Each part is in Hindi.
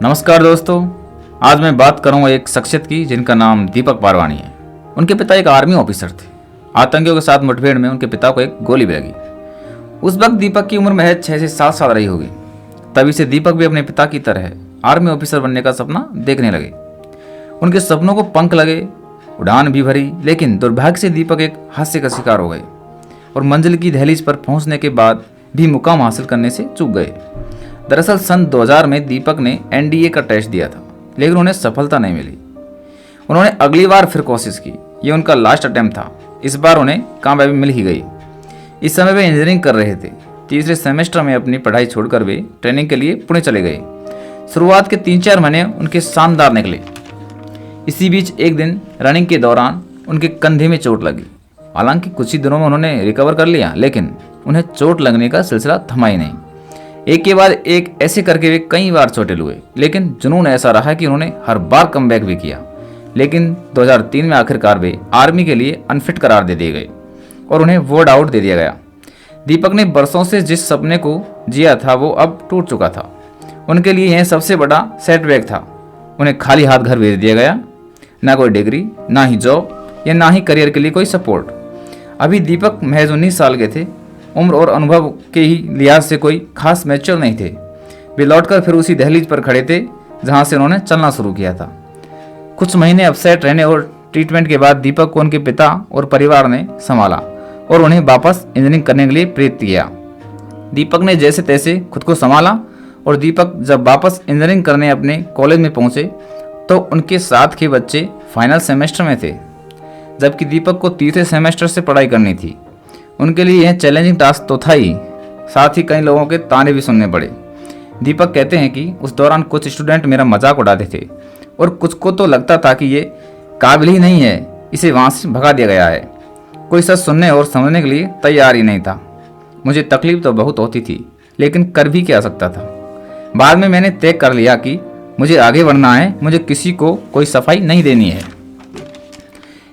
नमस्कार दोस्तों, आज मैं बात करूंगा एक शख्सियत की जिनका नाम दीपक पारवानी है। उनके पिता एक आर्मी ऑफिसर थे। आतंकियों के साथ मुठभेड़ में उनके पिता को एक गोली भी लगी। उस वक्त दीपक की उम्र महज 6 से 7 साल रही होगी। तभी से दीपक भी अपने पिता की तरह आर्मी ऑफिसर बनने का सपना देखने लगे। उनके सपनों को पंख लगे, उड़ान भी भरी, लेकिन दुर्भाग्य से दीपक एक हादसे का शिकार हो गए और मंजिल की दहलीज पर पहुंचने के बाद भी मुकाम हासिल करने से चूक गए। दरअसल सन 2000 में दीपक ने एनडीए का टेस्ट दिया था, लेकिन उन्हें सफलता नहीं मिली। उन्होंने अगली बार फिर कोशिश की। ये उनका लास्ट अटेम्प्ट था। इस बार उन्हें कामयाबी मिल ही गई। इस समय वे इंजीनियरिंग कर रहे थे। तीसरे सेमेस्टर में अपनी पढ़ाई छोड़कर वे ट्रेनिंग के लिए पुणे चले गए। शुरुआत के 3-4 महीने उनके शानदार निकले। इसी बीच एक दिन रनिंग के दौरान उनके कंधे में चोट लगी। हालांकि कुछ ही दिनों में उन्होंने रिकवर कर लिया, लेकिन उन्हें चोट लगने का सिलसिला थमा ही नहीं। एक के बाद एक ऐसे करके वे कई बार चोटिल हुए, लेकिन जुनून ऐसा रहा कि उन्होंने हर बार कमबैक भी किया। लेकिन 2003 में आखिरकार वे आर्मी के लिए अनफिट करार दे दिए गए और उन्हें वर्ड आउट दे दिया गया। दीपक ने बरसों से जिस सपने को जिया था वो अब टूट चुका था। उनके लिए यह सबसे बड़ा सेटबैक था। उन्हें खाली हाथ घर भेज दिया गया। ना कोई डिग्री, ना ही जॉब या ना ही करियर के लिए कोई सपोर्ट। अभी दीपक महज 19 साल के थे। उम्र और अनुभव के ही लिहाज से कोई खास मैच्योर नहीं थे। वे लौटकर फिर उसी दहलीज पर खड़े थे जहां से उन्होंने चलना शुरू किया था। कुछ महीने अपसेट रहने और ट्रीटमेंट के बाद दीपक को उनके पिता और परिवार ने संभाला और उन्हें वापस इंजीनियरिंग करने के लिए प्रेरित किया। दीपक ने जैसे तैसे खुद को संभाला और दीपक जब वापस इंजीनियरिंग करने अपने कॉलेज में पहुंचे तो उनके साथ के बच्चे फाइनल सेमेस्टर में थे, जबकि दीपक को तीसरे सेमेस्टर से पढ़ाई करनी थी। उनके लिए यह चैलेंजिंग टास्क तो था ही, साथ ही कई लोगों के ताने भी सुनने पड़े। दीपक कहते हैं कि उस दौरान कुछ स्टूडेंट मेरा मजाक उड़ाते थे और कुछ को तो लगता था कि ये काबिल ही नहीं है, इसे वहाँ से भगा दिया गया है। कोई सच सुनने और समझने के लिए तैयार ही नहीं था। मुझे तकलीफ तो बहुत होती थी, लेकिन कर भी क्या सकता था। बाद में मैंने तय कर लिया कि मुझे आगे बढ़ना है। मुझे किसी को कोई सफाई नहीं देनी है।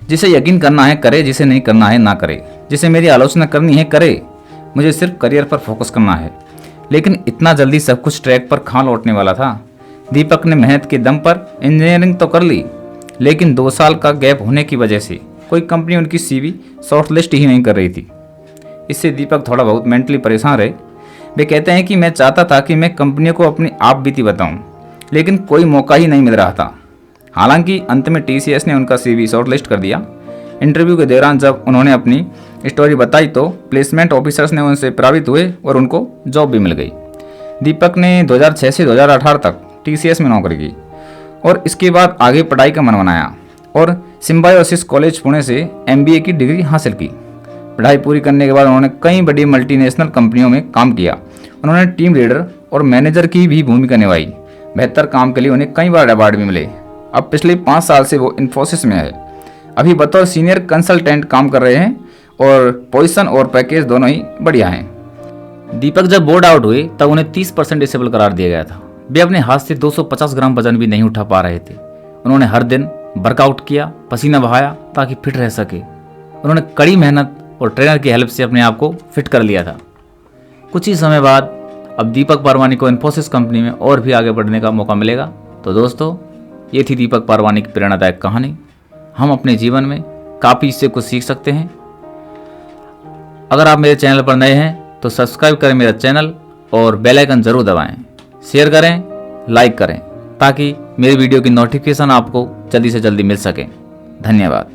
जिसे यकीन करना है करे, जिसे नहीं करना है ना करे। जिसे मेरी आलोचना करनी है करे। मुझे सिर्फ करियर पर फोकस करना है। लेकिन इतना जल्दी सब कुछ ट्रैक पर कहाँ लौटने वाला था। दीपक ने मेहनत के दम पर इंजीनियरिंग तो कर ली, लेकिन 2 साल का गैप होने की वजह से कोई कंपनी उनकी CV शॉर्टलिस्ट ही नहीं कर रही थी। इससे दीपक थोड़ा बहुत मेंटली परेशान रहे। वे कहते हैं कि मैं चाहता था कि मैं कंपनियों को अपनी आप बीती बताऊं, लेकिन कोई मौका ही नहीं मिल रहा था। हालांकि अंत में TCS ने उनका CV शॉर्टलिस्ट कर दिया। इंटरव्यू के दौरान जब उन्होंने अपनी स्टोरी बताई तो प्लेसमेंट ऑफिसर्स ने उनसे प्रभावित हुए और उनको जॉब भी मिल गई। दीपक ने 2006 से 2018 तक TCS में नौकरी की और इसके बाद आगे पढ़ाई का मन बनाया और सिम्बायोसिस कॉलेज पुणे से MBA की डिग्री हासिल की। पढ़ाई पूरी करने के बाद उन्होंने कई बड़ी मल्टीनेशनल कंपनियों में काम किया। उन्होंने टीम लीडर और मैनेजर की भी भूमिका निभाई। बेहतर काम के लिए उन्हें कई बार अवार्ड भी मिले। अब पिछले 5 साल से वो इन्फोसिस में है। अभी बतौर सीनियर कंसल्टेंट काम कर रहे हैं और पोजीशन और पैकेज दोनों ही बढ़िया हैं। दीपक जब बोर्ड आउट हुए तब उन्हें 30% डिसेबल करार दिया गया था। वे अपने हाथ से 250 ग्राम वजन भी नहीं उठा पा रहे थे। उन्होंने हर दिन वर्कआउट किया, पसीना बहाया ताकि फिट रह सके। उन्होंने कड़ी मेहनत और ट्रेनर की हेल्प से अपने आप को फिट कर लिया था। कुछ ही समय बाद अब दीपक पारवानी को इन्फोसिस कंपनी में और भी आगे बढ़ने का मौका मिलेगा। तो दोस्तों, ये थी दीपक पारवानी की प्रेरणादायक कहानी। हम अपने जीवन में काफ़ी इससे कुछ सीख सकते हैं। अगर आप मेरे चैनल पर नए हैं तो सब्सक्राइब करें मेरा चैनल और बेल आइकन जरूर दबाएं। शेयर करें, लाइक करें ताकि मेरी वीडियो की नोटिफिकेशन आपको जल्दी से जल्दी मिल सके। धन्यवाद।